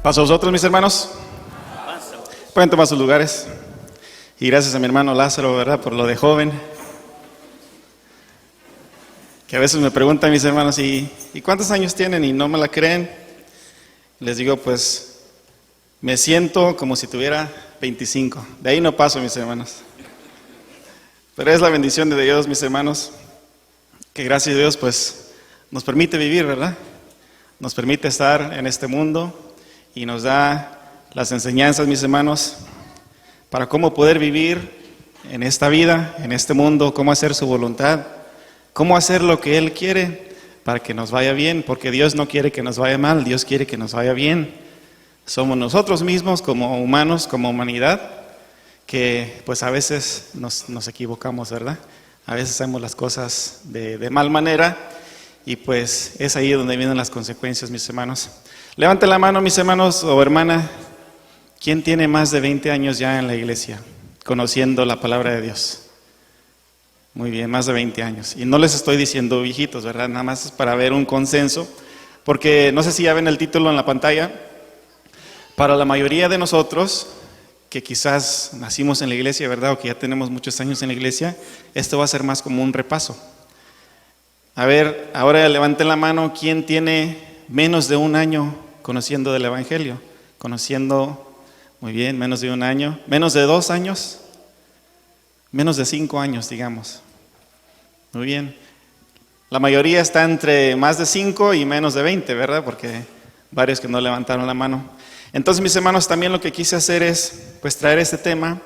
Paso a vosotros, mis hermanos. Pueden tomar sus lugares. Y gracias a mi hermano Lázaro, ¿verdad?, por lo de joven. Que a veces me preguntan mis hermanos, ¿y cuántos años tienen? Y no me la creen. Les digo, pues, me siento como si tuviera 25. De ahí no paso, mis hermanos. Pero es la bendición de Dios, mis hermanos, que gracias a Dios, pues, nos permite vivir, ¿verdad? Nos permite estar en este mundo y nos da las enseñanzas, mis hermanos, para cómo poder vivir en esta vida, en este mundo, cómo hacer su voluntad, cómo hacer lo que Él quiere para que nos vaya bien, porque Dios no quiere que nos vaya mal, Dios quiere que nos vaya bien. Somos nosotros mismos como humanos, como humanidad, que pues a veces nos equivocamos, ¿verdad? A veces hacemos las cosas de mal manera y pues es ahí donde vienen las consecuencias, mis hermanos. Levanten la mano, mis hermanos o hermana. ¿Quién tiene más de 20 años ya en la iglesia, conociendo la palabra de Dios? Muy bien, más de 20 años. Y no les estoy diciendo viejitos, ¿verdad? Nada más es para ver un consenso, porque no sé si ya ven el título en la pantalla. Para la mayoría de nosotros, que quizás nacimos en la iglesia, ¿verdad? O que ya tenemos muchos años en la iglesia, esto va a ser más como un repaso. A ver, ahora levanten la mano, ¿quién tiene menos de un año conociendo del Evangelio? Conociendo... Muy bien, menos de un año, menos de 2 años, menos de 5 años, digamos. Muy bien. La mayoría está entre más de 5 y menos de 20, ¿verdad? Porque varios que no levantaron la mano. Entonces, mis hermanos, también lo que quise hacer es, pues, traer este tema,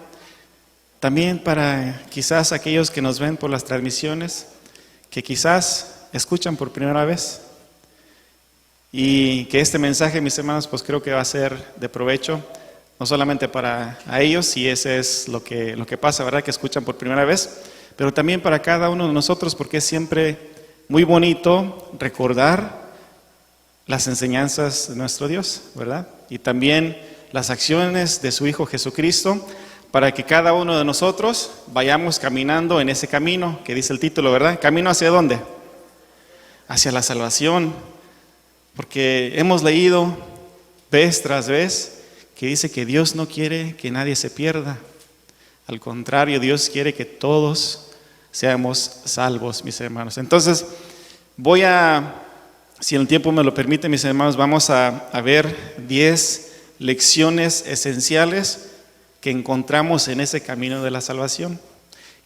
también para quizás aquellos que nos ven por las transmisiones, que quizás escuchan por primera vez, y que este mensaje, mis hermanos, pues creo que va a ser de provecho. No solamente para ellos, y ese es lo que pasa, ¿verdad? Que escuchan por primera vez, pero también para cada uno de nosotros, porque es siempre muy bonito recordar las enseñanzas de nuestro Dios, ¿verdad? Y también las acciones de su Hijo Jesucristo, para que cada uno de nosotros vayamos caminando en ese camino, que dice el título, ¿verdad? ¿Camino hacia dónde? Hacia la salvación, porque hemos leído vez tras vez que dice que Dios no quiere que nadie se pierda. Al contrario, Dios quiere que todos seamos salvos, mis hermanos. Entonces, si el tiempo me lo permite, mis hermanos, vamos a ver 10 lecciones esenciales que encontramos en ese camino de la salvación.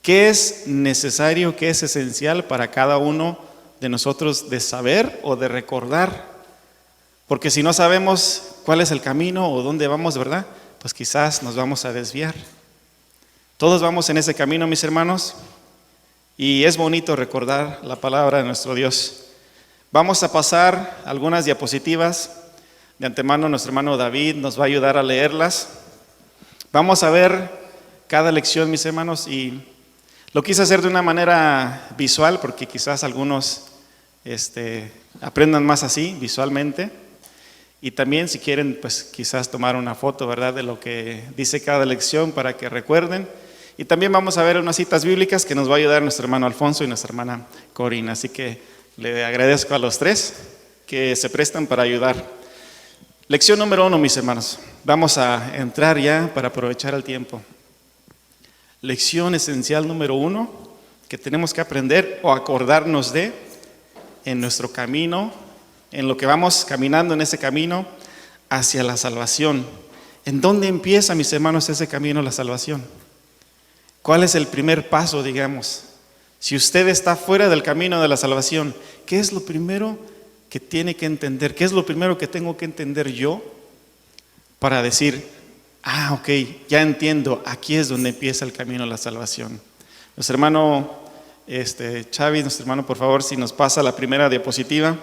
¿Qué es necesario, qué es esencial para cada uno de nosotros de saber o de recordar? Porque si no sabemos cuál es el camino o dónde vamos, ¿verdad? Pues quizás nos vamos a desviar. Todos vamos en ese camino, mis hermanos, y es bonito recordar la palabra de nuestro Dios. Vamos a pasar algunas diapositivas. De antemano, nuestro hermano David nos va a ayudar a leerlas. Vamos a ver cada lección, mis hermanos, y lo quise hacer de una manera visual, porque quizás algunos aprendan más así, visualmente. Y también si quieren, pues quizás tomar una foto, ¿verdad?, de lo que dice cada lección para que recuerden. Y también vamos a ver unas citas bíblicas que nos va a ayudar nuestro hermano Alfonso y nuestra hermana Corina. Así que le agradezco a los tres que se prestan para ayudar. Lección número 1, mis hermanos. Vamos a entrar ya para aprovechar el tiempo. Lección esencial número 1 que tenemos que aprender o acordarnos de en nuestro camino, en lo que vamos caminando en ese camino hacia la salvación. ¿En dónde empieza, mis hermanos, ese camino a la salvación? ¿Cuál es el primer paso, digamos? Si usted está fuera del camino de la salvación, ¿qué es lo primero que tiene que entender? ¿Qué es lo primero que tengo que entender yo para decir, ok, ya entiendo, aquí es donde empieza el camino a la salvación? Nuestro hermano Chavi, nuestro hermano, por favor, si nos pasa la primera diapositiva.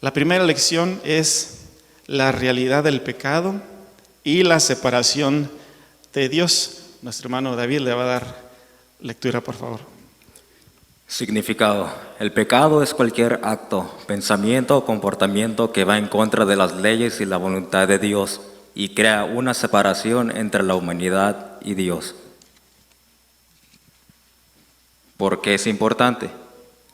La primera lección es la realidad del pecado y la separación de Dios. Nuestro hermano David le va a dar lectura, por favor. Significado. El pecado es cualquier acto, pensamiento o comportamiento que va en contra de las leyes y la voluntad de Dios y crea una separación entre la humanidad y Dios. ¿Por qué es importante?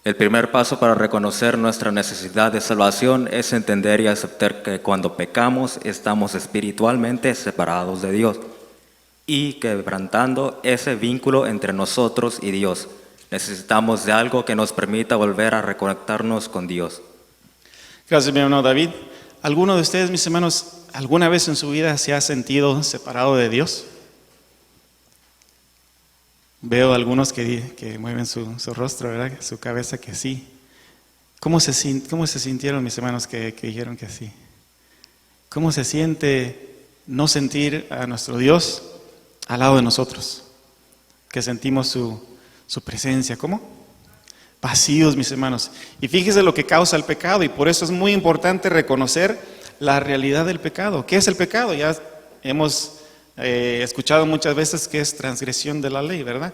El primer paso para reconocer nuestra necesidad de salvación es entender y aceptar que cuando pecamos estamos espiritualmente separados de Dios y quebrantando ese vínculo entre nosotros y Dios. Necesitamos de algo que nos permita volver a reconectarnos con Dios. Gracias, mi hermano David. ¿Alguno de ustedes, mis hermanos, alguna vez en su vida se ha sentido separado de Dios? Veo algunos que mueven su rostro, ¿verdad? Su cabeza que sí. ¿Cómo se sintieron, mis hermanos, que dijeron que sí? ¿Cómo se siente no sentir a nuestro Dios al lado de nosotros? Que sentimos su presencia. ¿Cómo? Vacíos, mis hermanos. Y fíjese lo que causa el pecado, y por eso es muy importante reconocer la realidad del pecado. ¿Qué es el pecado? Ya hemos escuchado muchas veces que es transgresión de la ley, ¿verdad?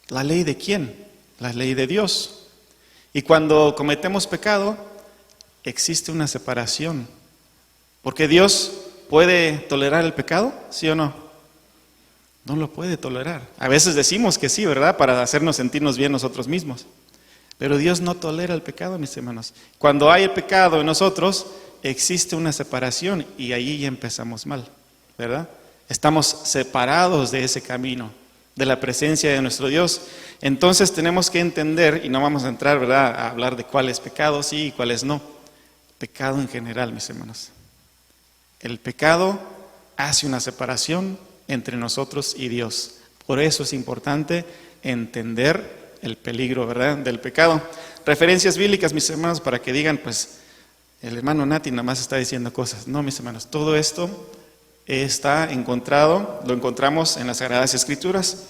¿La ley de quién? La ley de Dios. Y cuando cometemos pecado, existe una separación. Porque Dios puede tolerar el pecado, ¿sí o no? No lo puede tolerar. A veces decimos que sí, ¿verdad? Para hacernos sentirnos bien nosotros mismos. Pero Dios no tolera el pecado, mis hermanos. Cuando hay el pecado en nosotros, existe una separación y ahí ya empezamos mal, ¿verdad? Estamos separados de ese camino, de la presencia de nuestro Dios. Entonces tenemos que entender, y no vamos a entrar, ¿verdad?, a hablar de cuáles pecados sí y cuáles no. Pecado en general, mis hermanos. El pecado hace una separación entre nosotros y Dios. Por eso es importante entender el peligro, ¿verdad?, del pecado. Referencias bíblicas, mis hermanos, para que digan, pues, el hermano Nati nada más está diciendo cosas. No, mis hermanos, todo esto lo encontramos en las Sagradas Escrituras.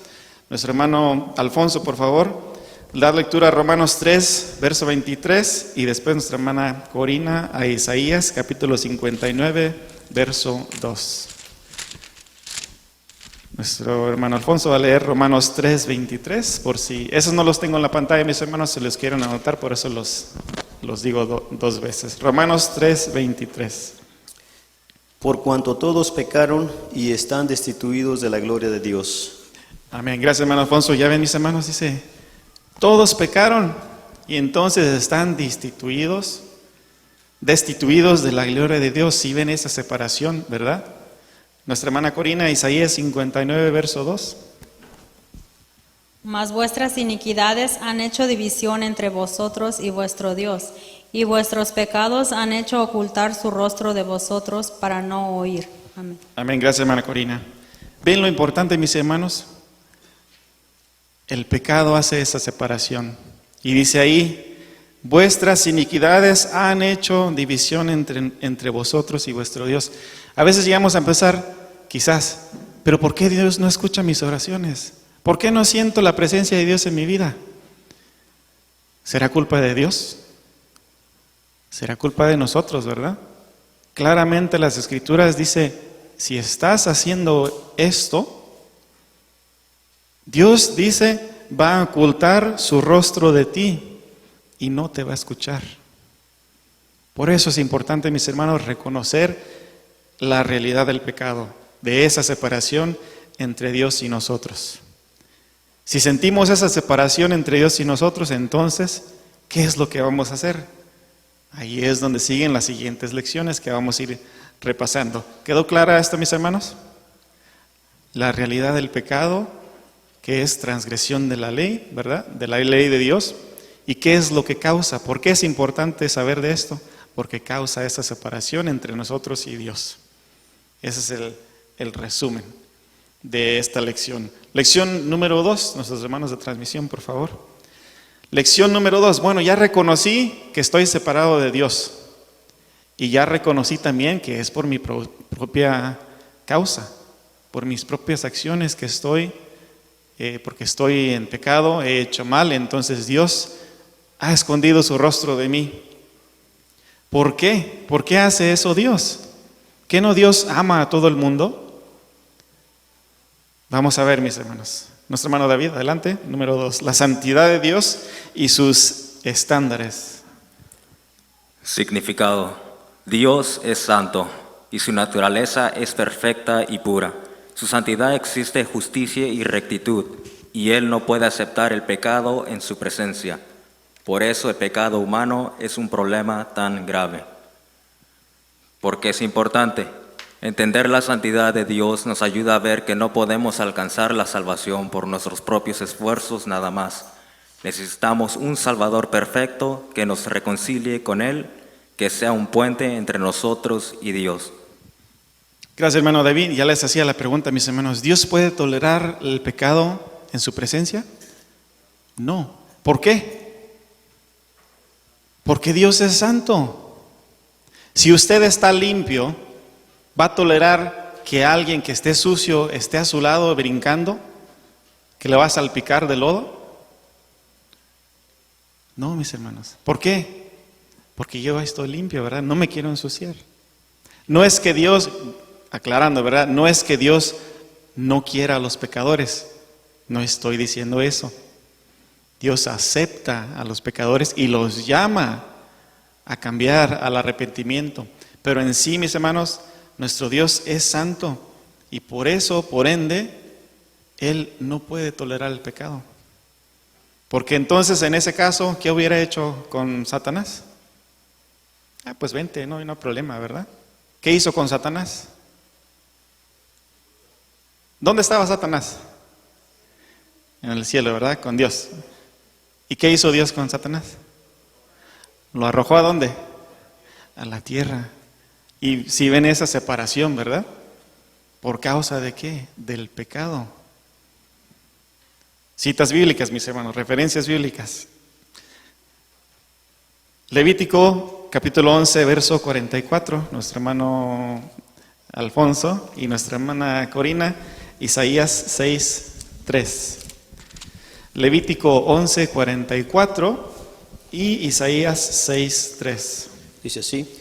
Nuestro hermano Alfonso, por favor, dar lectura a Romanos 3, verso 23, y después nuestra hermana Corina a Isaías, capítulo 59, verso 2. Nuestro hermano Alfonso va a leer Romanos 3, 23, por si esos no los tengo en la pantalla, mis hermanos, se los quieren anotar, por eso los digo dos veces. Romanos 3, 23. Por cuanto todos pecaron y están destituidos de la gloria de Dios. Amén. Gracias, hermano Alfonso. Ya ven, mis hermanos, dice, todos pecaron y entonces están destituidos de la gloria de Dios. Si ven esa separación, ¿verdad? Nuestra hermana Corina, Isaías 59, verso 2. Mas vuestras iniquidades han hecho división entre vosotros y vuestro Dios, y vuestros pecados han hecho ocultar su rostro de vosotros para no oír. Amén. Amén. Gracias, hermana Corina. ¿Ven lo importante, mis hermanos? El pecado hace esa separación. Y dice ahí, vuestras iniquidades han hecho división entre vosotros y vuestro Dios. A veces llegamos a empezar, quizás, pero ¿por qué Dios no escucha mis oraciones? ¿Por qué no siento la presencia de Dios en mi vida? ¿Será culpa de Dios? ¿Será culpa de nosotros, verdad? Claramente las Escrituras dice, si estás haciendo esto, Dios dice, va a ocultar su rostro de ti y no te va a escuchar. Por eso es importante, mis hermanos, reconocer la realidad del pecado, de esa separación entre Dios y nosotros. Si sentimos esa separación entre Dios y nosotros, entonces, ¿qué es lo que vamos a hacer? Ahí es donde siguen las siguientes lecciones que vamos a ir repasando. ¿Quedó clara esto, mis hermanos? La realidad del pecado, que es transgresión de la ley, ¿verdad? De la ley de Dios. ¿Y qué es lo que causa? ¿Por qué es importante saber de esto? Porque causa esa separación entre nosotros y Dios. Ese es el resumen de esta lección. Lección número 2, nuestros hermanos de transmisión, por favor. Lección número 2, bueno, ya reconocí que estoy separado de Dios y ya reconocí también que es por mi propia causa, por mis propias acciones que porque estoy en pecado, he hecho mal, entonces Dios ha escondido su rostro de mí. ¿Por qué? ¿Por qué hace eso Dios? ¿Qué no Dios ama a todo el mundo? Vamos a ver, mis hermanos. Nuestro hermano David, adelante, número 2. La santidad de Dios y sus estándares. Significado. Dios es santo y su naturaleza es perfecta y pura. Su santidad existe justicia y rectitud y Él no puede aceptar el pecado en su presencia. Por eso el pecado humano es un problema tan grave. Porque es importante. Entender la santidad de Dios nos ayuda a ver que no podemos alcanzar la salvación por nuestros propios esfuerzos nada más. Necesitamos un Salvador perfecto que nos reconcilie con Él, que sea un puente entre nosotros y Dios. Gracias, hermano David. Ya les hacía la pregunta, mis hermanos. ¿Dios puede tolerar el pecado en su presencia? No. ¿Por qué? Porque Dios es santo. Si usted está limpio, ¿va a tolerar que alguien que esté sucio esté a su lado brincando? ¿Que le va a salpicar de lodo? No, mis hermanos. ¿Por qué? Porque yo estoy limpio, ¿verdad? No me quiero ensuciar. No es que Dios, aclarando, ¿verdad? No es que Dios no quiera a los pecadores. No estoy diciendo eso. Dios acepta a los pecadores y los llama a cambiar al arrepentimiento. Pero en sí, mis hermanos, nuestro Dios es santo y por eso, por ende, Él no puede tolerar el pecado. Porque entonces, en ese caso, ¿qué hubiera hecho con Satanás? Pues vente, no hay problema, ¿verdad? ¿Qué hizo con Satanás? ¿Dónde estaba Satanás? En el cielo, ¿verdad? Con Dios. ¿Y qué hizo Dios con Satanás? ¿Lo arrojó a dónde? A la tierra. Y si ven esa separación, ¿verdad? ¿Por causa de qué? Del pecado. Citas bíblicas, mis hermanos, referencias bíblicas. Levítico capítulo 11, verso 44, nuestro hermano Alfonso y nuestra hermana Corina, Isaías 6, 3. Levítico 11, 44 y Isaías 6, 3. Dice así: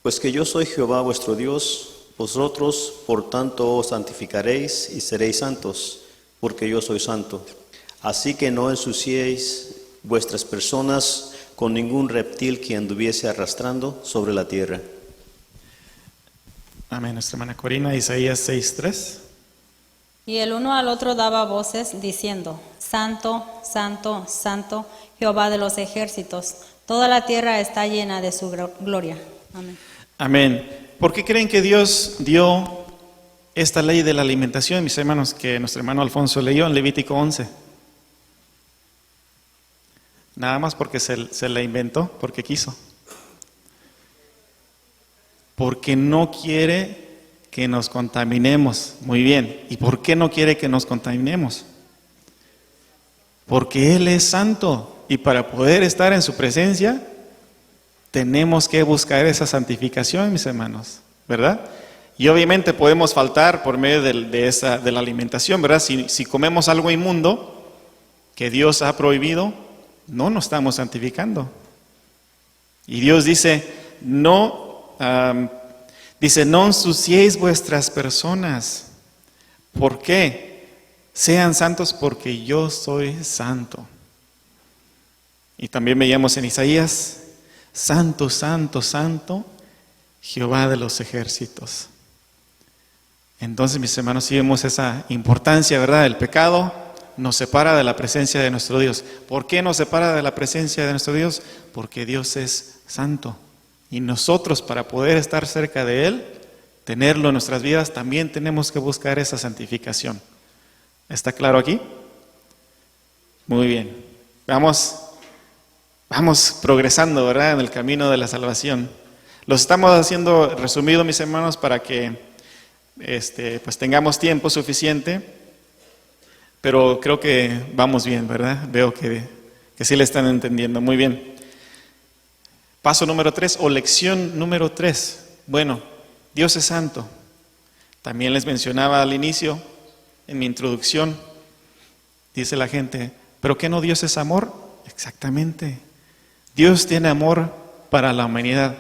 pues que yo soy Jehová vuestro Dios, vosotros por tanto os santificaréis y seréis santos, porque yo soy santo. Así que no ensuciéis vuestras personas con ningún reptil que anduviese arrastrando sobre la tierra. Amén, nuestra hermana Corina, Isaías 6, 3. Y el uno al otro daba voces diciendo: Santo, Santo, Santo, Jehová de los ejércitos, toda la tierra está llena de su gloria. Amén. Amén. ¿Por qué creen que Dios dio esta ley de la alimentación, mis hermanos, que nuestro hermano Alfonso leyó en Levítico 11? Nada más porque se la inventó, porque quiso. Porque no quiere que nos contaminemos. Muy bien. ¿Y por qué no quiere que nos contaminemos? Porque Él es santo y para poder estar en su presencia tenemos que buscar esa santificación, mis hermanos, ¿verdad? Y obviamente podemos faltar por medio de la alimentación, ¿verdad? Si comemos algo inmundo que Dios ha prohibido, no nos estamos santificando. Y Dios dice, no ensuciéis vuestras personas. ¿Por qué? Sean santos porque yo soy santo. Y también veíamos en Isaías, santo, santo, santo, Jehová de los ejércitos. Entonces, mis hermanos, sí vemos esa importancia, ¿verdad? El pecado nos separa de la presencia de nuestro Dios. ¿Por qué nos separa de la presencia de nuestro Dios? Porque Dios es santo. Y nosotros, para poder estar cerca de Él, tenerlo en nuestras vidas, también tenemos que buscar esa santificación. ¿Está claro aquí? Muy bien. Vamos progresando, ¿verdad? En el camino de la salvación. Lo estamos haciendo resumido, mis hermanos, para que pues tengamos tiempo suficiente. Pero creo que vamos bien, ¿verdad? Veo que sí le están entendiendo. Muy bien. Paso número 3 o lección número 3. Bueno, Dios es santo. También les mencionaba al inicio, en mi introducción, dice la gente, ¿pero qué no Dios es amor? Exactamente. Dios tiene amor para la humanidad,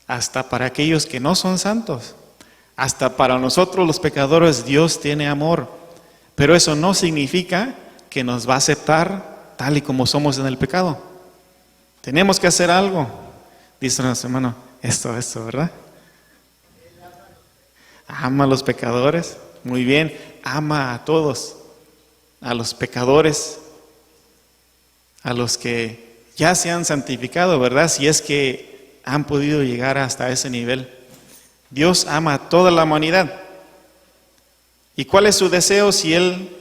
hasta para aquellos que no son santos. Hasta para nosotros los pecadores Dios tiene amor. Pero eso no significa que nos va a aceptar tal y como somos en el pecado. Tenemos que hacer algo. Dice nuestro hermano, esto, ¿verdad? Ama a los pecadores. Muy bien, ama a todos. A los pecadores, a los que ya se han santificado, ¿verdad? Si es que han podido llegar hasta ese nivel. Dios ama a toda la humanidad. ¿Y cuál es su deseo si Él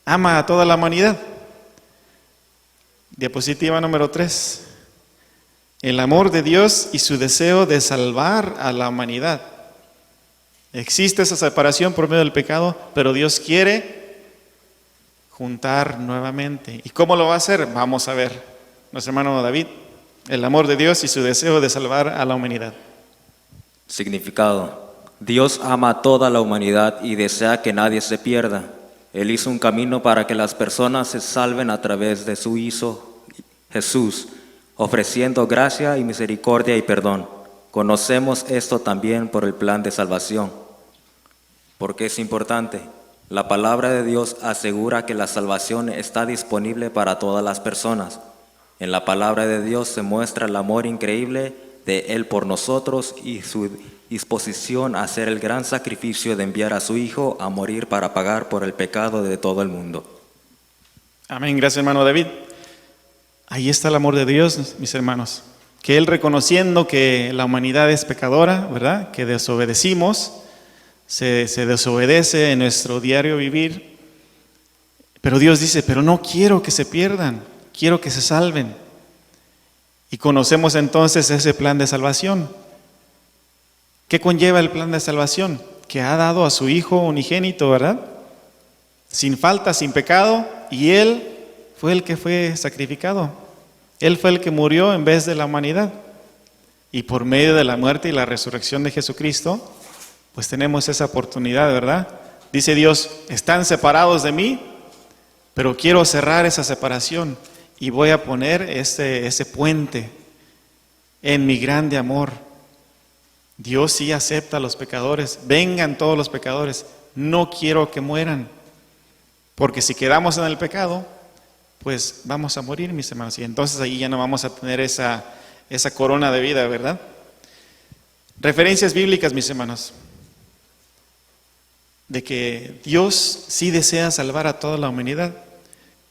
ama a toda la humanidad? Diapositiva número 3. El amor de Dios y su deseo de salvar a la humanidad. Existe esa separación por medio del pecado, pero Dios quiere juntar nuevamente. ¿Y cómo lo va a hacer? Vamos a ver. Nuestro hermano David, el amor de Dios y su deseo de salvar a la humanidad. Significado. Dios ama a toda la humanidad y desea que nadie se pierda. Él hizo un camino para que las personas se salven a través de su Hijo Jesús, ofreciendo gracia y misericordia y perdón. Conocemos esto también por el plan de salvación. ¿Por qué es importante? La palabra de Dios asegura que la salvación está disponible para todas las personas. En la palabra de Dios se muestra el amor increíble de Él por nosotros y su disposición a hacer el gran sacrificio de enviar a su Hijo a morir para pagar por el pecado de todo el mundo. Amén, gracias hermano David. Ahí está el amor de Dios, mis hermanos. Que Él, reconociendo que la humanidad es pecadora, ¿verdad? Que desobedecimos, se desobedece en nuestro diario vivir. Pero Dios dice, pero no quiero que se pierdan, quiero que se salven. Y conocemos entonces ese plan de salvación. ¿Qué conlleva el plan de salvación? Que ha dado a su Hijo unigénito, ¿verdad? Sin falta, sin pecado, y Él fue el que fue sacrificado. Él fue el que murió en vez de la humanidad. Y por medio de la muerte y la resurrección de Jesucristo, pues tenemos esa oportunidad, ¿verdad? Dice Dios, están separados de mí, pero quiero cerrar esa separación y voy a poner ese puente en mi grande amor. Dios sí acepta a los pecadores, vengan todos los pecadores, no quiero que mueran, porque si quedamos en el pecado, pues vamos a morir, mis hermanos, y entonces ahí ya no vamos a tener esa corona de vida, ¿verdad? Referencias bíblicas, mis hermanos, de que Dios sí desea salvar a toda la humanidad,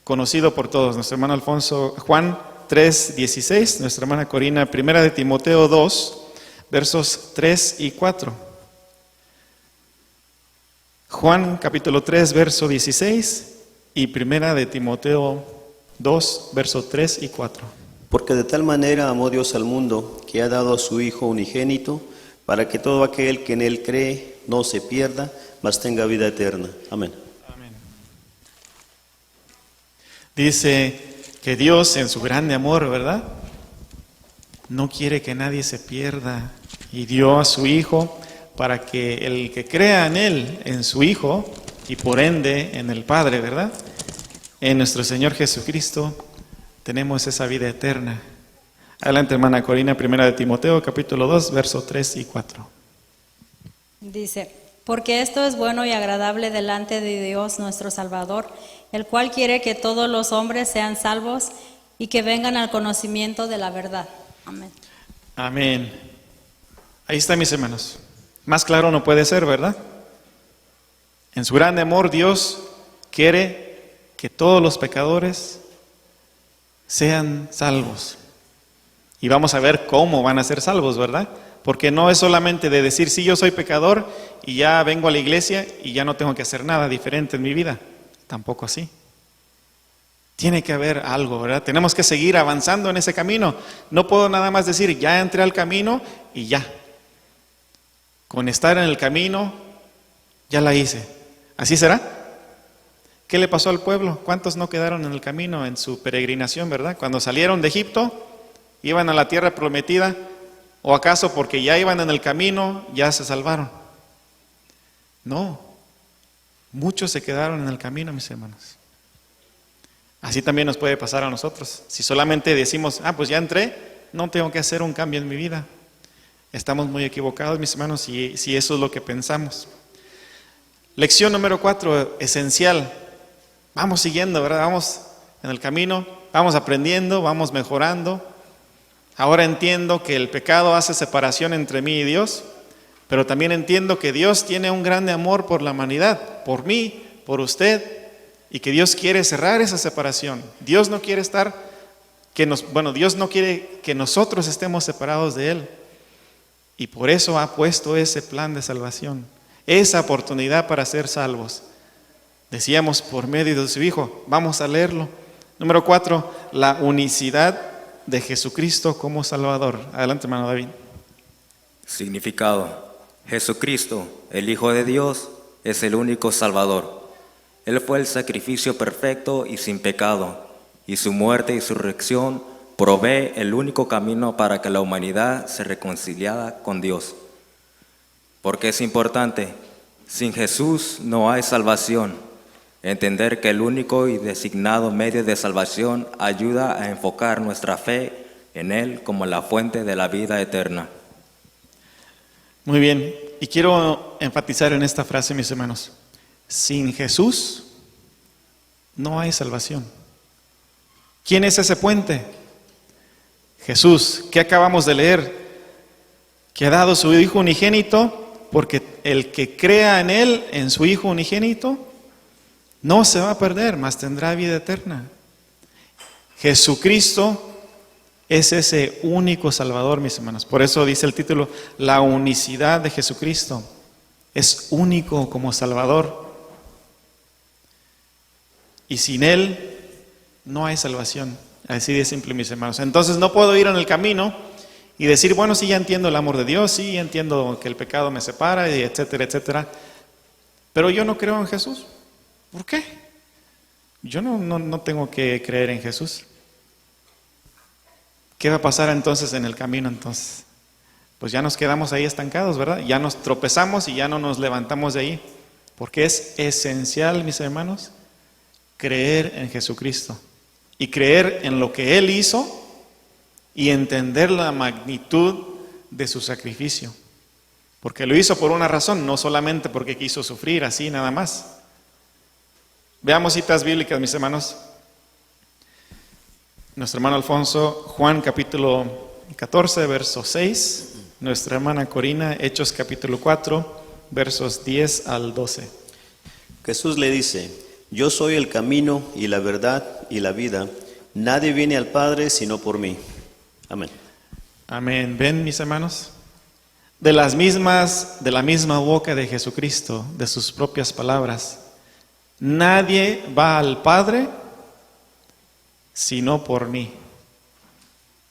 conocido por todos. Nuestro hermano Alfonso, Juan 3:16, nuestra hermana Corina, 1 de Timoteo 2, versos 3 y 4. Juan capítulo 3, verso 16 y 1 de Timoteo 2, versos 3 y 4. Porque de tal manera amó Dios al mundo, que ha dado a su Hijo unigénito, para que todo aquel que en Él cree no se pierda, mas tenga vida eterna. Amén. Amén. Dice que Dios en su grande amor, ¿verdad? No quiere que nadie se pierda y dio a su Hijo para que el que crea en Él, en su Hijo y por ende en el Padre, ¿verdad? En nuestro Señor Jesucristo tenemos esa vida eterna. Adelante, hermana Corina, 1 de Timoteo, capítulo 2, versos 3 y 4. Dice, porque esto es bueno y agradable delante de Dios nuestro Salvador, el cual quiere que todos los hombres sean salvos y que vengan al conocimiento de la verdad. Amén. Amén. Ahí está, mis hermanos. Más claro no puede ser, ¿verdad? En su grande amor, Dios quiere que todos los pecadores sean salvos. Y vamos a ver cómo van a ser salvos, ¿verdad? Porque no es solamente de decir, sí, yo soy pecador y ya vengo a la iglesia y ya no tengo que hacer nada diferente en mi vida. Tampoco así. Tiene que haber algo, ¿verdad? Tenemos que seguir avanzando en ese camino. No puedo nada más decir, ya entré al camino y ya. Con estar en el camino, ya la hice. ¿Así será? ¿Qué le pasó al pueblo? ¿Cuántos no quedaron en el camino en su peregrinación, verdad? Cuando salieron de Egipto, iban a la tierra prometida, ¿o acaso porque ya iban en el camino, ya se salvaron? No, muchos se quedaron en el camino, mis hermanos. Así también nos puede pasar a nosotros. Si solamente decimos, pues ya entré, no tengo que hacer un cambio en mi vida. Estamos muy equivocados, mis hermanos, si eso es lo que pensamos. Lección número 4, esencial. Vamos siguiendo, ¿verdad? Vamos en el camino, vamos aprendiendo, vamos mejorando. Ahora entiendo que el pecado hace separación entre mí y Dios, pero también entiendo que Dios tiene un grande amor por la humanidad, por mí, por usted, y que Dios quiere cerrar esa separación. Dios no quiere estar Dios no quiere que nosotros estemos separados de Él. Y por eso ha puesto ese plan de salvación, esa oportunidad para ser salvos. Decíamos, por medio de su Hijo. Vamos a leerlo. Número 4, la unicidad de Jesucristo como Salvador. Adelante, hermano David. Significado: Jesucristo, el Hijo de Dios, es el único Salvador. Él fue el sacrificio perfecto y sin pecado, y su muerte y su resurrección provee el único camino para que la humanidad se reconciliara con Dios. Porque es importante, sin Jesús no hay salvación. Entender que el único y designado medio de salvación ayuda a enfocar nuestra fe en Él como la fuente de la vida eterna. Muy bien, y quiero enfatizar en esta frase, mis hermanos. Sin Jesús no hay salvación. ¿Quién es ese puente? Jesús, que acabamos de leer, que ha dado su Hijo unigénito, porque el que crea en Él, en su Hijo unigénito, no se va a perder, mas tendrá vida eterna. Jesucristo es ese único Salvador, mis hermanos. Por eso dice el título, la unicidad de Jesucristo. Es único como Salvador. Y sin Él no hay salvación. Así de simple, mis hermanos. Entonces no puedo ir en el camino y decir, bueno, sí, ya entiendo el amor de Dios, sí, entiendo que el pecado me separa, y etcétera, etcétera. Pero yo no creo en Jesús. ¿Por qué? Yo no tengo que creer en Jesús. ¿Qué va a pasar entonces en el camino entonces? Pues ya nos quedamos ahí estancados, ¿verdad? Ya nos tropezamos y ya no nos levantamos de ahí. Porque es esencial, mis hermanos, creer en Jesucristo. Y creer en lo que Él hizo y entender la magnitud de su sacrificio. Porque lo hizo por una razón, no solamente porque quiso sufrir así nada más. Veamos citas bíblicas, mis hermanos. Nuestro hermano Alfonso, Juan capítulo 14, verso 6. Nuestra hermana Corina, Hechos capítulo 4, versos 10 al 12. Jesús le dice, yo soy el camino y la verdad y la vida. Nadie viene al Padre sino por mí. Amén. Amén. ¿Ven, mis hermanos? De la misma boca de Jesucristo, de sus propias palabras. Nadie va al Padre sino por mí.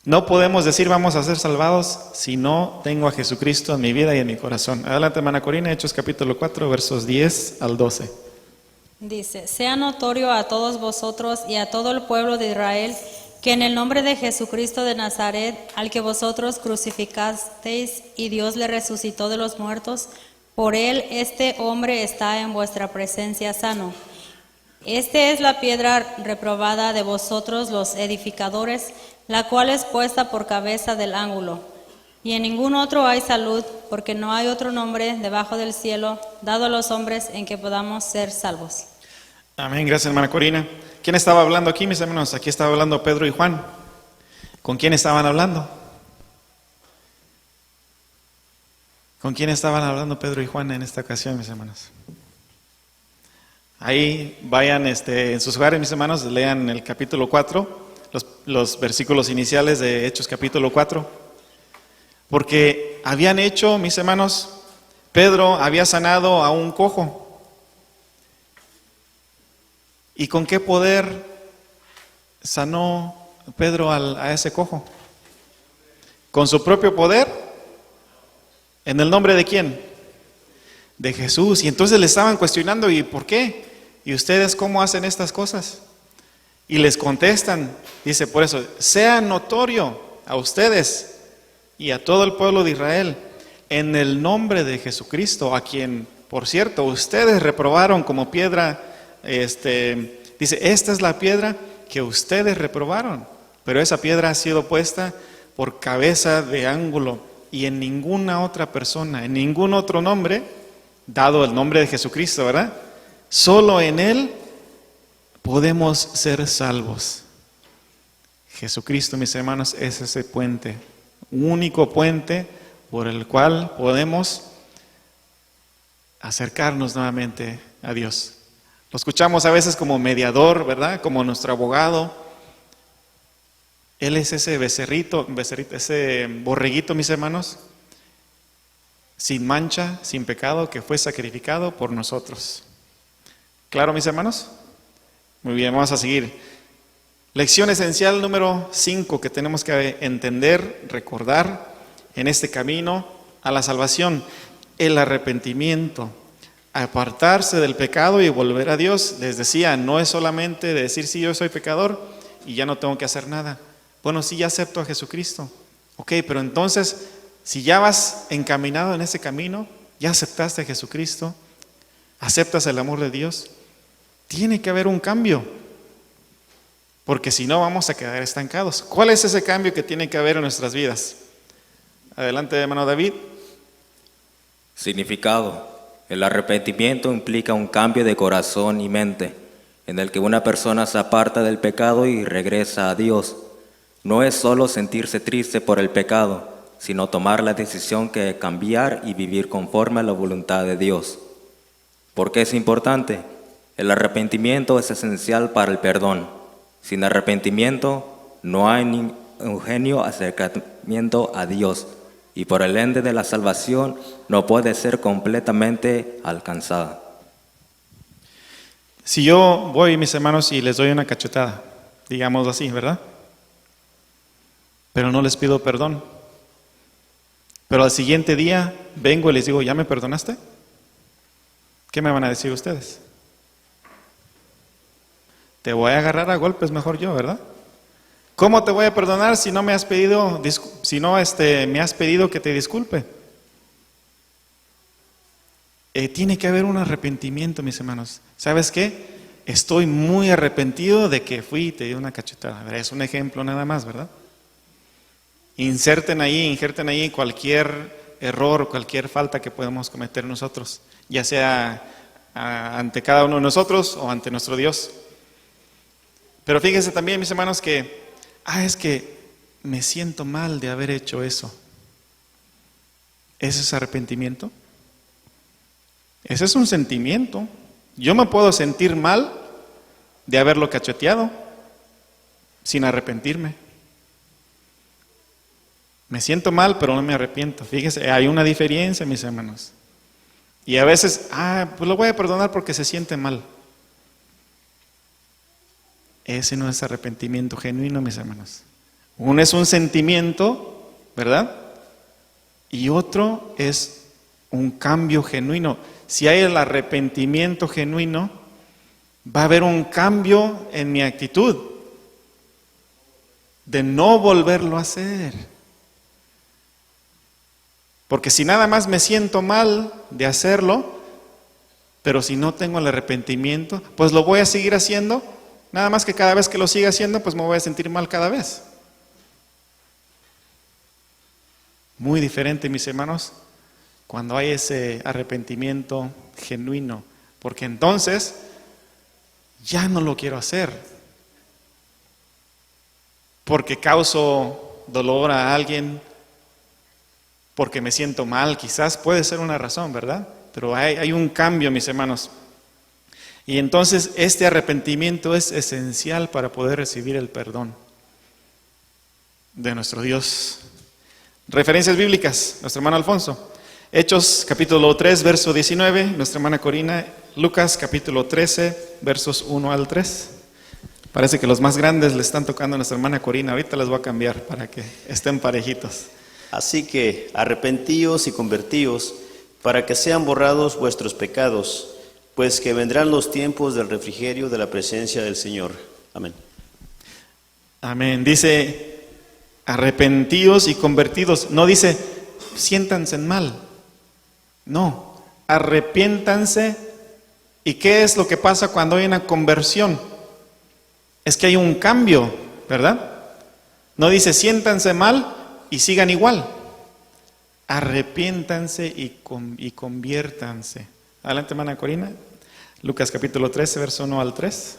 No podemos decir vamos a ser salvados si no tengo a Jesucristo en mi vida y en mi corazón. Adelante, hermana Corina, Hechos capítulo 4, versos 10 al 12. Dice, sea notorio a todos vosotros y a todo el pueblo de Israel que en el nombre de Jesucristo de Nazaret, al que vosotros crucificasteis y Dios le resucitó de los muertos, por él este hombre está en vuestra presencia sano. Este es la piedra reprobada de vosotros los edificadores, la cual es puesta por cabeza del ángulo. Y en ningún otro hay salud, porque no hay otro nombre debajo del cielo dado a los hombres en que podamos ser salvos. Amén, gracias, hermana Corina. ¿Quién estaba hablando aquí, mis hermanos? Aquí estaba hablando Pedro y Juan. ¿Con quién estaban hablando? ¿Con quién estaban hablando Pedro y Juan en esta ocasión, mis hermanos? Ahí vayan en sus hogares, mis hermanos, lean el capítulo 4, los versículos iniciales de Hechos capítulo 4. Porque habían hecho, mis hermanos, Pedro había sanado a un cojo. ¿Y con qué poder sanó Pedro a ese cojo? ¿Con su propio poder? ¿En el nombre de quién? De Jesús. Y entonces le estaban cuestionando, ¿y por qué? ¿Y ustedes cómo hacen estas cosas? Y les contestan, dice, por eso, sea notorio a ustedes y a todo el pueblo de Israel, en el nombre de Jesucristo, a quien, por cierto, ustedes reprobaron como piedra, dice, esta es la piedra que ustedes reprobaron, pero esa piedra ha sido puesta por cabeza de ángulo, y en ninguna otra persona, en ningún otro nombre, dado el nombre de Jesucristo, ¿verdad? Solo en Él podemos ser salvos. Jesucristo, mis hermanos, es ese puente, único puente por el cual podemos acercarnos nuevamente a Dios. Lo escuchamos a veces como mediador, ¿verdad? Como nuestro abogado. Él es ese becerrito, ese borreguito, mis hermanos, sin mancha, sin pecado, que fue sacrificado por nosotros. ¿Claro, mis hermanos? Muy bien, vamos a seguir. Lección esencial número 5 que tenemos que entender, recordar en este camino a la salvación: el arrepentimiento, apartarse del pecado y volver a Dios. Les decía, no es solamente decir sí, yo soy pecador y ya no tengo que hacer nada. Bueno, sí, ya acepto a Jesucristo. Ok, pero entonces, si ya vas encaminado en ese camino, ya aceptaste a Jesucristo, aceptas el amor de Dios, tiene que haber un cambio, porque si no vamos a quedar estancados. ¿Cuál es ese cambio que tiene que haber en nuestras vidas? Adelante, hermano David. Significado. El arrepentimiento implica un cambio de corazón y mente, en el que una persona se aparta del pecado y regresa a Dios. No es solo sentirse triste por el pecado, sino tomar la decisión de cambiar y vivir conforme a la voluntad de Dios. ¿Por qué es importante? El arrepentimiento es esencial para el perdón. Sin arrepentimiento no hay ni un genuino acercamiento a Dios, y por el ende de la salvación no puede ser completamente alcanzada. Si yo voy, mis hermanos, y les doy una cachetada, digámoslo así, ¿verdad? Pero no les pido perdón, pero al siguiente día vengo y les digo, ¿ya me perdonaste? ¿Qué me van a decir ustedes? Te voy a agarrar a golpes mejor yo, ¿verdad? ¿Cómo te voy a perdonar si no me has pedido, me has pedido que te disculpe? Tiene que haber un arrepentimiento, mis hermanos. ¿Sabes qué? Estoy muy arrepentido de que fui y te di una cachetada. Es un ejemplo nada más, ¿verdad? Injerten ahí cualquier error, cualquier falta que podemos cometer nosotros, ya sea ante cada uno de nosotros o ante nuestro Dios. Pero fíjense también, mis hermanos, que es que me siento mal de haber hecho eso. ¿Ese es arrepentimiento? Ese es un sentimiento. Yo me puedo sentir mal de haberlo cacheteado sin arrepentirme. Me siento mal, pero no me arrepiento. Fíjese, hay una diferencia, mis hermanos. Y a veces, pues lo voy a perdonar porque se siente mal. Ese no es arrepentimiento genuino, mis hermanos. Uno es un sentimiento, ¿verdad? Y otro es un cambio genuino. Si hay el arrepentimiento genuino, va a haber un cambio en mi actitud de no volverlo a hacer. Porque si nada más me siento mal de hacerlo, pero si no tengo el arrepentimiento, pues lo voy a seguir haciendo. Nada más que cada vez que lo siga haciendo, pues me voy a sentir mal cada vez. Muy diferente, mis hermanos, cuando hay ese arrepentimiento genuino, porque entonces ya no lo quiero hacer, porque causo dolor a alguien, porque me siento mal, quizás puede ser una razón, ¿verdad? Pero hay un cambio, mis hermanos. Y entonces este arrepentimiento es esencial para poder recibir el perdón de nuestro Dios. Referencias bíblicas, nuestro hermano Alfonso. Hechos capítulo 3, verso 19, nuestra hermana Corina. Lucas capítulo 13, versos 1 al 3. Parece que los más grandes le están tocando a nuestra hermana Corina. Ahorita les voy a cambiar para que estén parejitos. Así que arrepentíos y convertíos para que sean borrados vuestros pecados, pues que vendrán los tiempos del refrigerio de la presencia del Señor. Amén. Amén. Dice, arrepentíos y convertidos. No dice, siéntanse mal. No, arrepiéntanse. ¿Y qué es lo que pasa cuando hay una conversión? Es que hay un cambio, ¿verdad? No dice, siéntanse mal y sigan igual. Arrepiéntanse y conviértanse. Adelante, hermana Corina. Lucas capítulo 13, verso 1 al 3.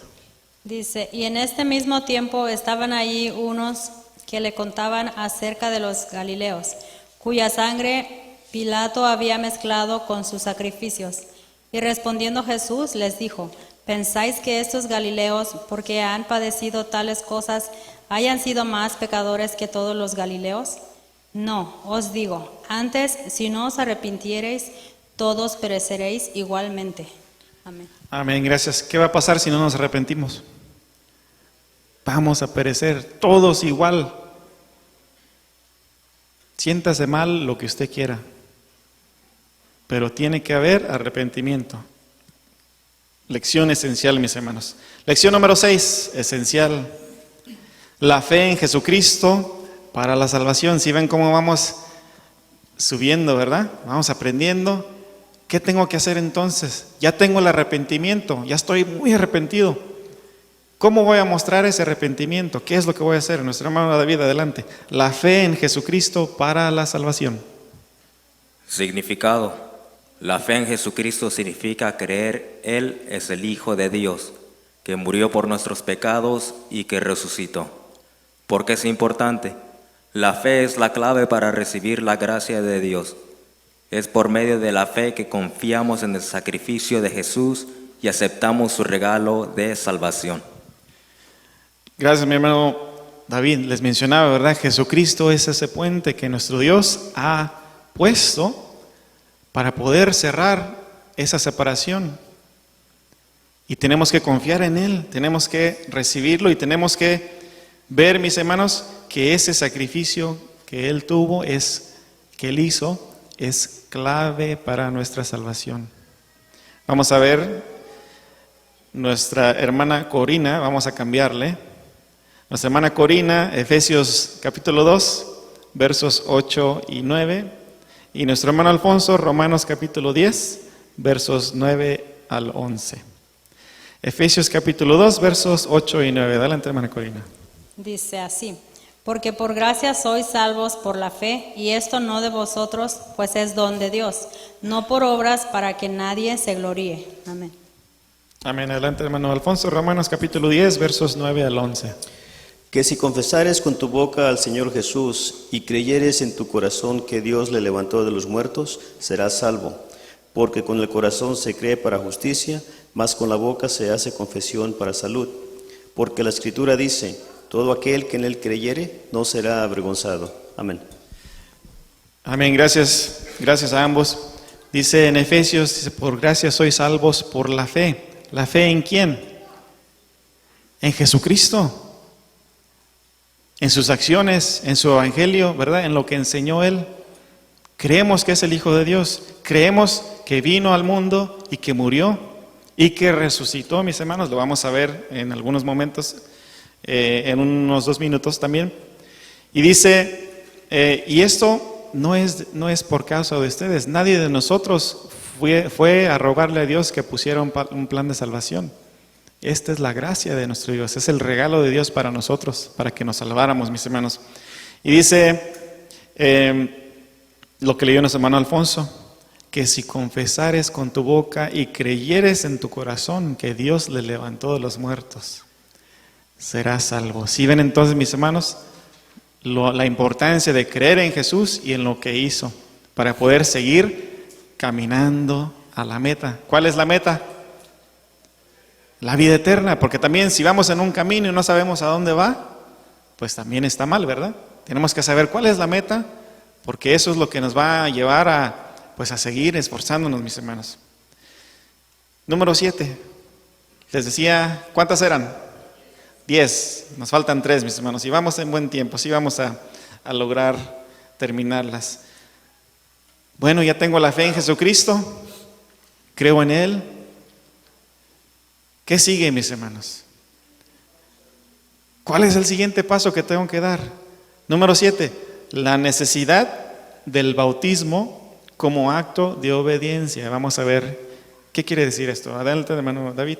Dice, y en este mismo tiempo estaban allí unos que le contaban acerca de los galileos, cuya sangre Pilato había mezclado con sus sacrificios. Y respondiendo Jesús les dijo, ¿Pensáis que estos galileos, porque han padecido tales cosas, hayan sido más pecadores que todos los galileos? No, os digo, antes, si no os arrepintiereis, todos pereceréis igualmente. Amén. Amén, gracias. ¿Qué va a pasar si no nos arrepentimos? Vamos a perecer todos igual. Siéntase mal lo que usted quiera, pero tiene que haber arrepentimiento. Lección esencial, mis hermanos. Lección número 6, esencial. La fe en Jesucristo para la salvación. Si ven cómo vamos subiendo, ¿verdad? Vamos aprendiendo. ¿Qué tengo que hacer entonces? Ya tengo el arrepentimiento, ya estoy muy arrepentido. ¿Cómo voy a mostrar ese arrepentimiento? ¿Qué es lo que voy a hacer? Nuestro hermano David, adelante. La fe en Jesucristo para la salvación. Significado. La fe en Jesucristo significa creer Él es el Hijo de Dios, que murió por nuestros pecados y que resucitó. ¿Por qué es importante? La fe es la clave para recibir la gracia de Dios. Es por medio de la fe que confiamos en el sacrificio de Jesús y aceptamos su regalo de salvación. Gracias, mi hermano David. Les mencionaba, ¿verdad? Jesucristo es ese puente que nuestro Dios ha puesto para poder cerrar esa separación. Y tenemos que confiar en Él, tenemos que recibirlo y tenemos que ver, mis hermanos, que ese sacrificio que Él tuvo, que Él hizo, es clave para nuestra salvación. Vamos a ver nuestra hermana Corina, vamos a cambiarle. Nuestra hermana Corina, Efesios capítulo 2, versos 8 y 9. Y nuestro hermano Alfonso, Romanos capítulo 10, versos 9 al 11. Efesios capítulo 2, versos 8 y 9. Adelante, hermana Corina. Dice así: porque por gracia sois salvos por la fe, y esto no de vosotros, pues es don de Dios, no por obras para que nadie se gloríe. Amén. Amén. Adelante, hermano Alfonso, Romanos capítulo 10, versos 9 al 11. Que si confesares con tu boca al Señor Jesús y creyeres en tu corazón que Dios le levantó de los muertos, serás salvo. Porque con el corazón se cree para justicia, mas con la boca se hace confesión para salud. Porque la Escritura dice: todo aquel que en él creyere no será avergonzado. Amén. Amén. Gracias a ambos. Dice en Efesios, dice, por gracia sois salvos por la fe. ¿La fe en quién? En Jesucristo. En sus acciones, en su evangelio, ¿verdad? En lo que enseñó Él. Creemos que es el Hijo de Dios. Creemos que vino al mundo y que murió y que resucitó, mis hermanos. Lo vamos a ver en algunos momentos, en unos 2 minutos también. Y dice, y esto no es por causa de ustedes. Nadie de nosotros fue a rogarle a Dios que pusiera un plan de salvación. Esta es la gracia de nuestro Dios, es el regalo de Dios para nosotros, para que nos salváramos, mis hermanos. Y dice lo que leyó nuestro hermano Alfonso, que si confesares con tu boca y creyeres en tu corazón que Dios le levantó de los muertos, serás salvo. ¿Sí ven entonces, mis hermanos, la importancia de creer en Jesús y en lo que hizo para poder seguir caminando a la meta? ¿Cuál es la meta? La vida eterna, porque también si vamos en un camino y no sabemos a dónde va, pues también está mal, ¿verdad? Tenemos que saber cuál es la meta, porque eso es lo que nos va a llevar a seguir esforzándonos, mis hermanos. Número 7. Les decía, ¿cuántas eran? 10. Nos faltan 3, mis hermanos, y vamos en buen tiempo, sí vamos a lograr terminarlas. Bueno, ya tengo la fe en Jesucristo, creo en Él. ¿Qué sigue, mis hermanos? ¿Cuál es el siguiente paso que tengo que dar? Número 7, la necesidad del bautismo como acto de obediencia. Vamos a ver qué quiere decir esto. Adelante, hermano David.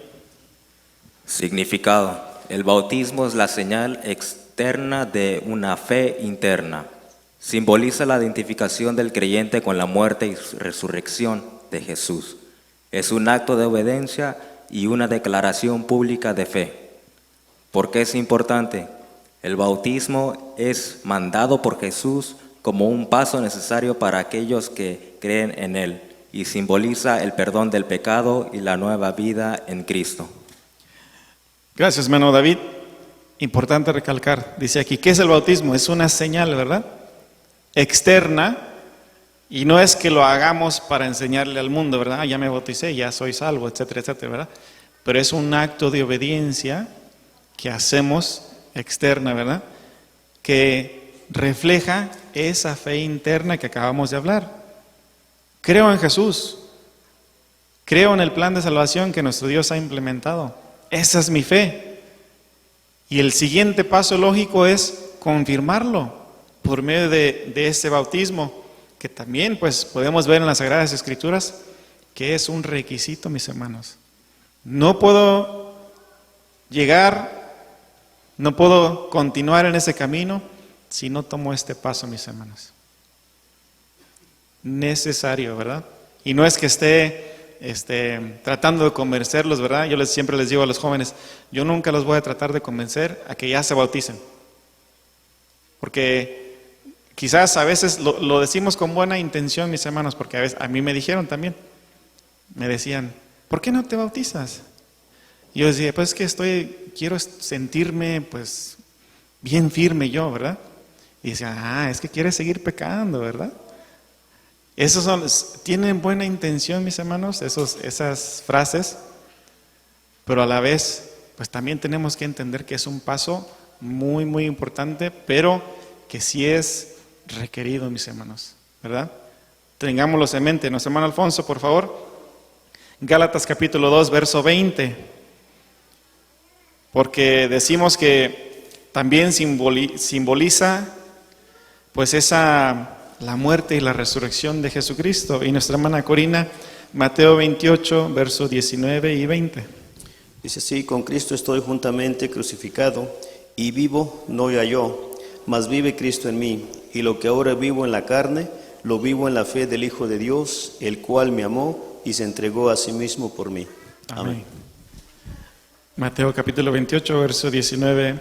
Significado. El bautismo es la señal externa de una fe interna. Simboliza la identificación del creyente con la muerte y resurrección de Jesús. Es un acto de obediencia y una declaración pública de fe. ¿Por qué es importante? El bautismo es mandado por Jesús como un paso necesario para aquellos que creen en Él y simboliza el perdón del pecado y la nueva vida en Cristo. Gracias, hermano David. Importante recalcar, dice aquí, ¿qué es el bautismo? Es una señal, ¿verdad? Externa, y no es que lo hagamos para enseñarle al mundo, ¿verdad? Ya me bauticé, ya soy salvo, etcétera, etcétera, ¿verdad? Pero es un acto de obediencia que hacemos externa, ¿verdad? Que refleja esa fe interna que acabamos de hablar. Creo en Jesús, creo en el plan de salvación que nuestro Dios ha implementado. Esa es mi fe. Y el siguiente paso lógico es confirmarlo por medio de ese bautismo, que también pues podemos ver en las Sagradas Escrituras que es un requisito, mis hermanos. No puedo llegar, no puedo continuar en ese camino si no tomo este paso, mis hermanos. Necesario, ¿verdad? Y no es que esté tratando de convencerlos, ¿verdad? Yo siempre les digo a los jóvenes, yo nunca los voy a tratar de convencer a que ya se bauticen. Porque quizás a veces lo decimos con buena intención, mis hermanos, porque a veces a mí me dijeron también, me decían, ¿por qué no te bautizas? Y yo decía, pues es que quiero sentirme pues bien firme yo, ¿verdad? Y decía, es que quieres seguir pecando, ¿verdad? Tienen buena intención, mis hermanos, esas frases, pero a la vez, pues también tenemos que entender que es un paso muy, muy importante, pero que sí es requerido, mis hermanos, ¿verdad? Tengámoslo en mente. Nuestro hermano Alfonso, por favor. Gálatas capítulo 2, verso 20. Porque decimos que también simboliza, pues la muerte y la resurrección de Jesucristo. Y nuestra hermana Corina, Mateo 28, versos 19 y 20. Dice así, con Cristo estoy juntamente crucificado, y vivo no ya yo, mas vive Cristo en mí, y lo que ahora vivo en la carne, lo vivo en la fe del Hijo de Dios, el cual me amó y se entregó a sí mismo por mí. Amén. Mateo capítulo 28, versos 19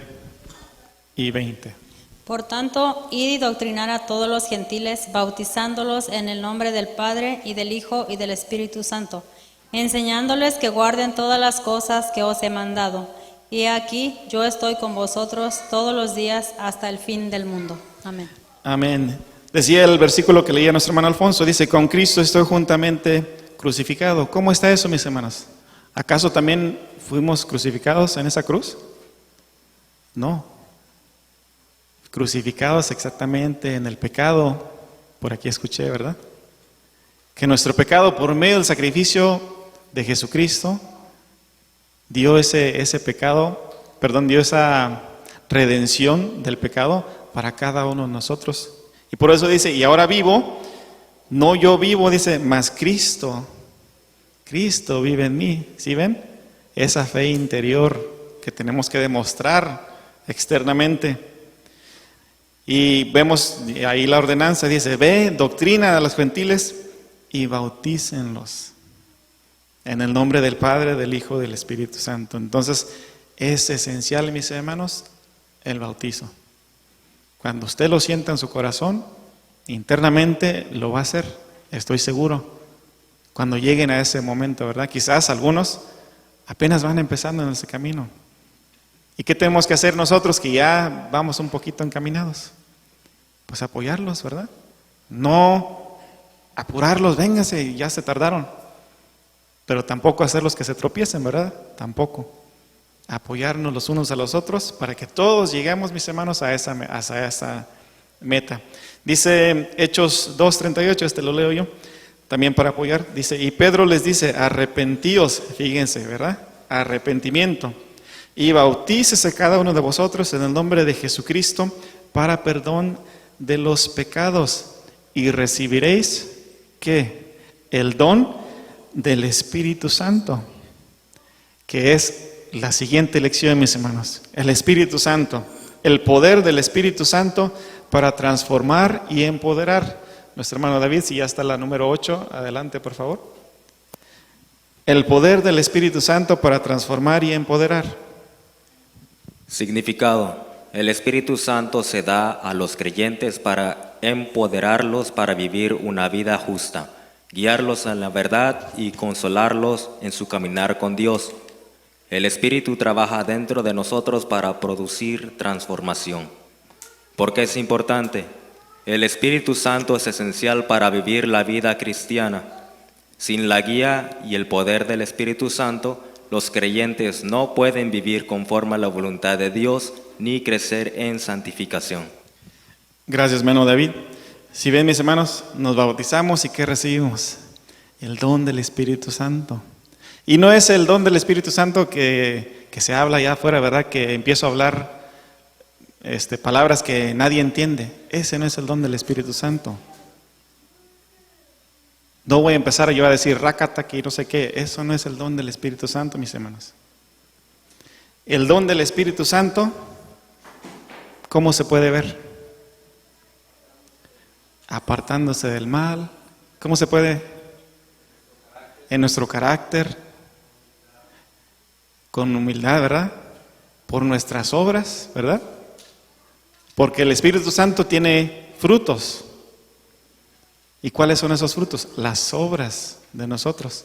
y 20. Por tanto, id y doctrinar a todos los gentiles, bautizándolos en el nombre del Padre, y del Hijo, y del Espíritu Santo, enseñándoles que guarden todas las cosas que os he mandado. Y aquí yo estoy con vosotros todos los días hasta el fin del mundo. Amén. Amén. Decía el versículo que leía nuestro hermano Alfonso, dice, con Cristo estoy juntamente crucificado. ¿Cómo está eso, mis hermanos? ¿Acaso también fuimos crucificados en esa cruz? No. Crucificados exactamente en el pecado, por aquí escuché, ¿verdad? Que nuestro pecado, por medio del sacrificio de Jesucristo, dio ese pecado, dio esa redención del pecado para cada uno de nosotros. Y por eso dice, y ahora vivo, no yo vivo, dice, mas Cristo vive en mí. ¿Sí ven? Esa fe interior que tenemos que demostrar externamente. Y vemos ahí la ordenanza, dice, ve, doctrina a los gentiles y bautícenlos en el nombre del Padre, del Hijo, del Espíritu Santo. Entonces, es esencial, mis hermanos, el bautizo. Cuando usted lo sienta en su corazón, internamente lo va a hacer, estoy seguro. Cuando lleguen a ese momento, ¿verdad? Quizás algunos apenas van empezando en ese camino. ¿Y qué tenemos que hacer nosotros que ya vamos un poquito encaminados? Pues apoyarlos, ¿verdad? No apurarlos, vénganse, ya se tardaron. Pero tampoco hacerlos que se tropiecen, ¿verdad? Tampoco. Apoyarnos los unos a los otros para que todos lleguemos, mis hermanos, a esa meta. Dice Hechos 2:38, lo leo yo, también para apoyar. Dice, y Pedro les dice, arrepentíos, fíjense, ¿verdad? Arrepentimiento. Y bautícese cada uno de vosotros en el nombre de Jesucristo para perdón de los pecados, y recibiréis, ¿qué? El don del Espíritu Santo, que es la siguiente lección, mis hermanos. El Espíritu Santo, el poder del Espíritu Santo para transformar y empoderar. Nuestro hermano David, si ya está la número 8, adelante por favor. El poder del Espíritu Santo para transformar y empoderar. Significado: el Espíritu Santo se da a los creyentes para empoderarlos para vivir una vida justa, guiarlos en la verdad y consolarlos en su caminar con Dios. El Espíritu trabaja dentro de nosotros para producir transformación. ¿Por qué es importante? El Espíritu Santo es esencial para vivir la vida cristiana. Sin la guía y el poder del Espíritu Santo, los creyentes no pueden vivir conforme a la voluntad de Dios ni crecer en santificación. Gracias, hermano David. Si ven, mis hermanos, nos bautizamos y ¿qué recibimos? El don del Espíritu Santo. Y no es el don del Espíritu Santo que se habla allá afuera, ¿verdad? Que empiezo a hablar palabras que nadie entiende. Ese no es el don del Espíritu Santo. No voy a empezar yo a decir rácata y no sé qué. Eso no es el don del Espíritu Santo, mis hermanos. El don del Espíritu Santo, ¿cómo se puede ver? Apartándose del mal. ¿Cómo se puede? En nuestro carácter, con humildad, ¿verdad? Por nuestras obras, ¿verdad? Porque el Espíritu Santo tiene frutos. ¿Y cuáles son esos frutos? Las obras de nosotros.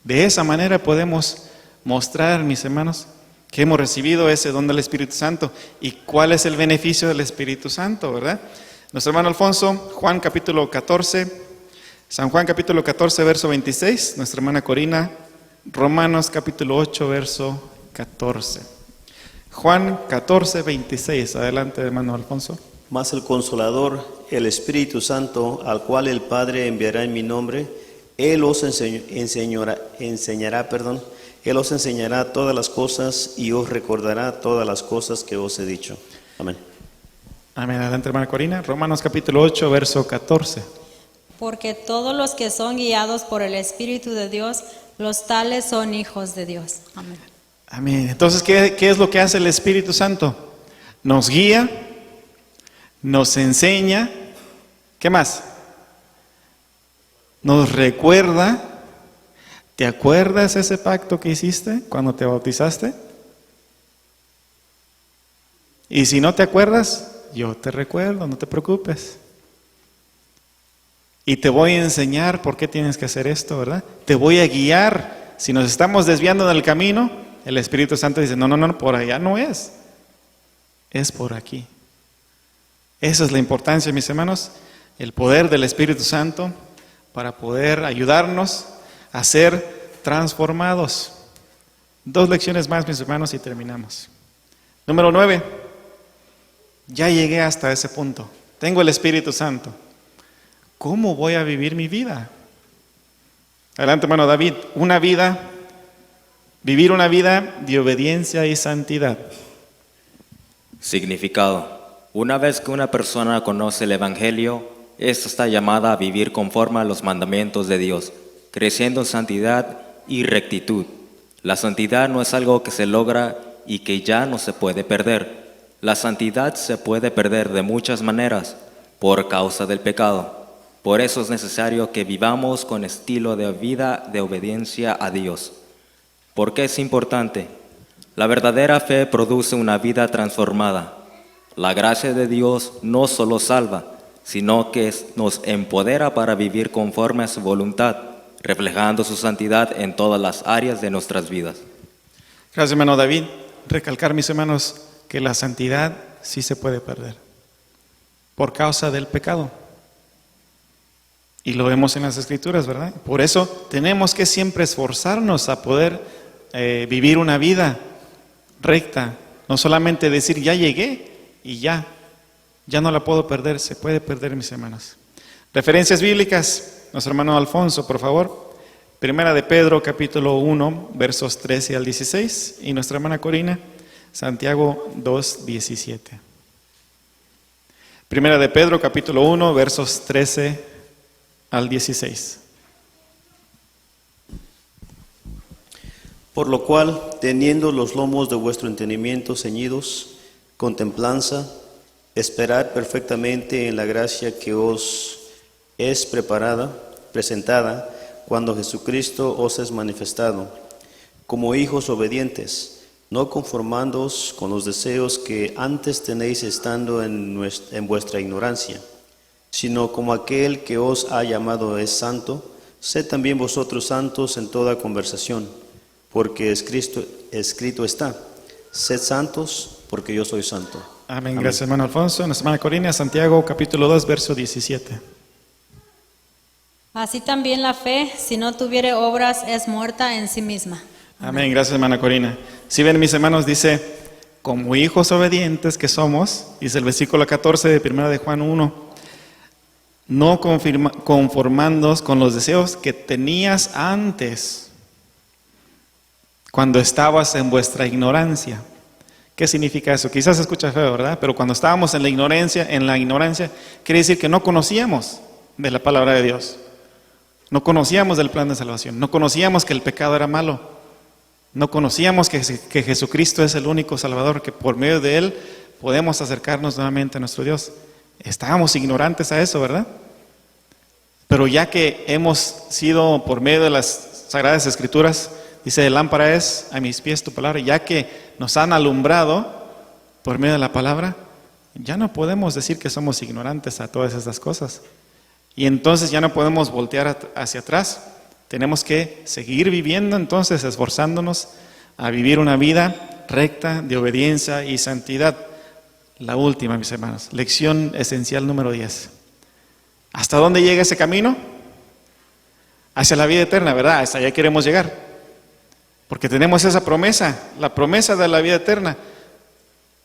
De esa manera podemos mostrar, mis hermanos, que hemos recibido ese don del Espíritu Santo. ¿Y cuál es el beneficio del Espíritu Santo, verdad? Nuestro hermano Alfonso, Juan capítulo 14, San Juan capítulo 14, verso 26. Nuestra hermana Corina, Romanos capítulo 8, verso 14. Juan 14, 26. Adelante, hermano Alfonso. Mas el Consolador, el Espíritu Santo, al cual el Padre enviará en mi nombre, Él os enseñará todas las cosas y os recordará todas las cosas que os he dicho. Amén. Amén. Adelante, hermana Corina. Romanos capítulo 8, verso 14. Porque todos los que son guiados por el Espíritu de Dios, los tales son hijos de Dios. Amén. Amén. Entonces, ¿qué es lo que hace el Espíritu Santo? Nos guía, nos enseña. ¿Qué más? Nos recuerda. ¿Te acuerdas ese pacto que hiciste cuando te bautizaste? Y si no te acuerdas, yo te recuerdo, no te preocupes. Y te voy a enseñar por qué tienes que hacer esto, ¿verdad? Te voy a guiar. Si nos estamos desviando del camino, el Espíritu Santo dice, no, por allá no es. Es por aquí. Esa es la importancia, mis hermanos, el poder del Espíritu Santo para poder ayudarnos a ser transformados. 2 lecciones más, mis hermanos, y terminamos. Número 9. Ya llegué hasta ese punto. Tengo el Espíritu Santo. ¿Cómo voy a vivir mi vida? Adelante, hermano David. Vivir una vida de obediencia y santidad. Significado. Una vez que una persona conoce el Evangelio, esta está llamada a vivir conforme a los mandamientos de Dios, creciendo en santidad y rectitud. La santidad no es algo que se logra y que ya no se puede perder. La santidad se puede perder de muchas maneras por causa del pecado. Por eso es necesario que vivamos con estilo de vida de obediencia a Dios. ¿Por qué es importante? La verdadera fe produce una vida transformada. La gracia de Dios no solo salva, sino que nos empodera para vivir conforme a su voluntad, reflejando su santidad en todas las áreas de nuestras vidas. Gracias, hermano David. Recalcar, mis hermanos, que la santidad sí se puede perder por causa del pecado. Y lo vemos en las Escrituras, ¿verdad? Por eso tenemos que siempre esforzarnos a poder vivir una vida recta. No solamente decir, ya llegué y ya no la puedo perder. Se puede perder, mis hermanos. Referencias bíblicas. Nuestro hermano Alfonso, por favor. Primera de Pedro, capítulo 1, versos 13 al 16. Y nuestra hermana Corina, Santiago 2, 17. Primera de Pedro, capítulo 1, versos 13 al 16. Por lo cual, teniendo los lomos de vuestro entendimiento ceñidos, con templanza, esperad perfectamente en la gracia que os es presentada, cuando Jesucristo os es manifestado, como hijos obedientes, no conformándoos con los deseos que antes tenéis estando en vuestra ignorancia, sino como aquel que os ha llamado es santo, sed también vosotros santos en toda conversación, porque escrito está, sed santos, porque yo soy santo. Amén. Gracias, hermano Alfonso. Nuestra hermana Corina, Santiago, capítulo 2, verso 17. Así también la fe, si no tuviere obras, es muerta en sí misma. Amén. Gracias, hermana Corina. Si ven, mis hermanos, dice, como hijos obedientes que somos, dice el versículo 14 de 1 de Juan 1, no conformándoos con los deseos que tenías antes, cuando estabas en vuestra ignorancia. ¿Qué significa eso? Quizás se escucha feo, ¿verdad? Pero cuando estábamos en la ignorancia, quiere decir que no conocíamos de la palabra de Dios. No conocíamos del plan de salvación. No conocíamos que el pecado era malo. No conocíamos que Jesucristo es el único Salvador, que por medio de Él podemos acercarnos nuevamente a nuestro Dios. Estábamos ignorantes a eso, ¿verdad? Pero ya que hemos sido por medio de las Sagradas Escrituras, dice, lámpara es a mis pies tu palabra, ya que nos han alumbrado por medio de la palabra, ya no podemos decir que somos ignorantes a todas estas cosas. Y entonces ya no podemos voltear hacia atrás. Tenemos que seguir viviendo, entonces, esforzándonos a vivir una vida recta de obediencia y santidad. La última, mis hermanos, lección esencial número 10. ¿Hasta dónde llega ese camino? Hacia la vida eterna, ¿verdad? Hasta allá queremos llegar. Porque tenemos esa promesa, la promesa de la vida eterna.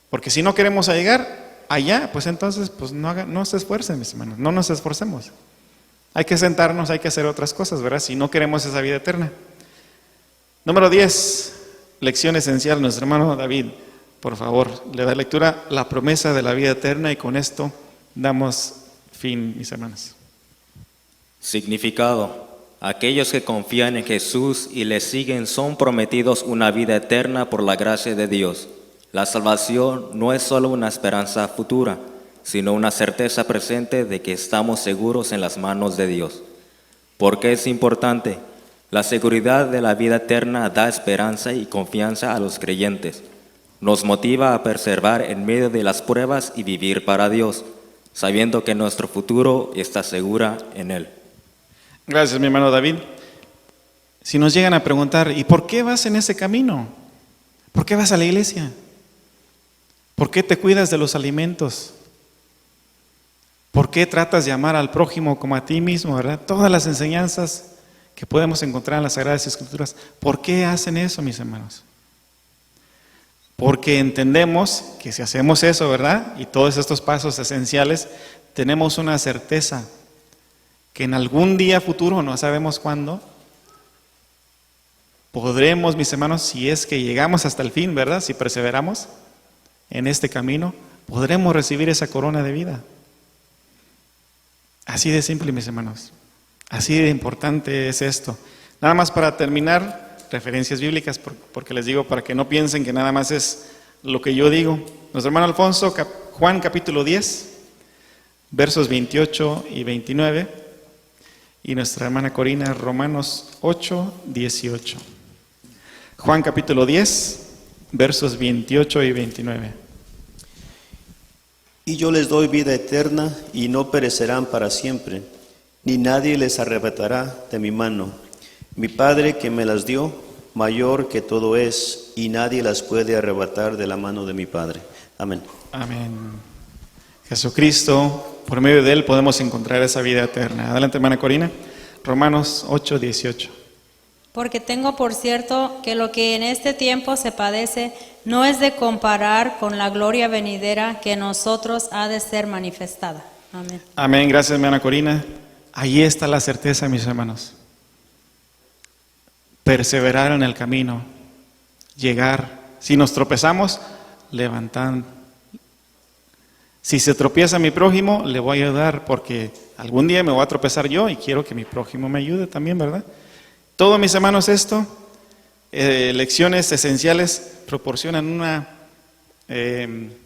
Porque si no queremos llegar allá, pues entonces pues no se esfuercen, mis hermanos, no nos esforcemos. Hay que sentarnos, hay que hacer otras cosas, ¿verdad? Si no queremos esa vida eterna. Número 10, lección esencial, nuestro hermano David, por favor, le da lectura la promesa de la vida eterna y con esto damos fin, mis hermanos. Significado. Aquellos que confían en Jesús y le siguen son prometidos una vida eterna por la gracia de Dios. La salvación no es solo una esperanza futura, sino una certeza presente de que estamos seguros en las manos de Dios. ¿Por qué es importante? La seguridad de la vida eterna da esperanza y confianza a los creyentes. Nos motiva a perseverar en medio de las pruebas y vivir para Dios, sabiendo que nuestro futuro está segura en Él. Gracias, mi hermano David. Si nos llegan a preguntar, ¿y por qué vas en ese camino? ¿Por qué vas a la iglesia? ¿Por qué te cuidas de los alimentos? ¿Por qué tratas de amar al prójimo como a ti mismo, verdad? Todas las enseñanzas que podemos encontrar en las Sagradas Escrituras. ¿Por qué hacen eso, mis hermanos? Porque entendemos que si hacemos eso, ¿verdad? Y todos estos pasos esenciales, tenemos una certeza que en algún día futuro, no sabemos cuándo, podremos, mis hermanos, si es que llegamos hasta el fin, ¿verdad? Si perseveramos en este camino, podremos recibir esa corona de vida. Así de simple, mis hermanos. Así de importante es esto. Nada más para terminar, referencias bíblicas, porque les digo, para que no piensen que nada más es lo que yo digo. Nuestro hermano Alfonso, Juan capítulo 10, versos 28 y 29. Y nuestra hermana Corina, Romanos 8, 18. Juan capítulo 10, versos 28 y 29. Y yo les doy vida eterna y no perecerán para siempre, ni nadie les arrebatará de mi mano. Mi Padre que me las dio, mayor que todo es, y nadie las puede arrebatar de la mano de mi Padre. Amén. Amén. Jesucristo, por medio de Él podemos encontrar esa vida eterna. Adelante, hermana Corina. Romanos 8, 18. Porque tengo por cierto que lo que en este tiempo se padece no es de comparar con la gloria venidera que en nosotros ha de ser manifestada. Amén. Amén. Gracias, hermana Corina. Ahí está la certeza, mis hermanos. Perseverar en el camino, llegar. Si nos tropezamos, levantar. Si se tropieza mi prójimo, le voy a ayudar porque algún día me voy a tropezar yo y quiero que mi prójimo me ayude también, ¿verdad? Todo, mis hermanos, esto, lecciones esenciales, proporcionan una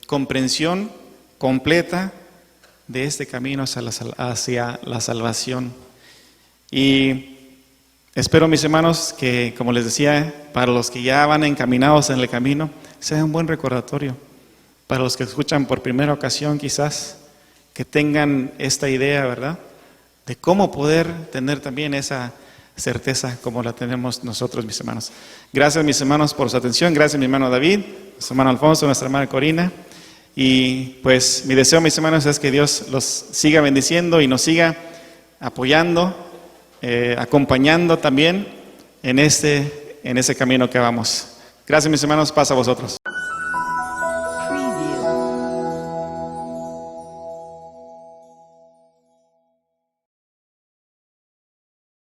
comprensión completa de este camino hacia la salvación. Y espero, mis hermanos, que, como les decía, para los que ya van encaminados en el camino, sea un buen recordatorio. Para los que escuchan por primera ocasión, quizás, que tengan esta idea, ¿verdad?, de cómo poder tener también esa certeza como la tenemos nosotros, mis hermanos. Gracias, mis hermanos, por su atención. Gracias, mi hermano David, nuestro hermano Alfonso, nuestra hermana Corina. Y pues mi deseo, mis hermanos, es que Dios los siga bendiciendo y nos siga apoyando, acompañando también en ese camino que vamos. Gracias, mis hermanos. Paz a vosotros.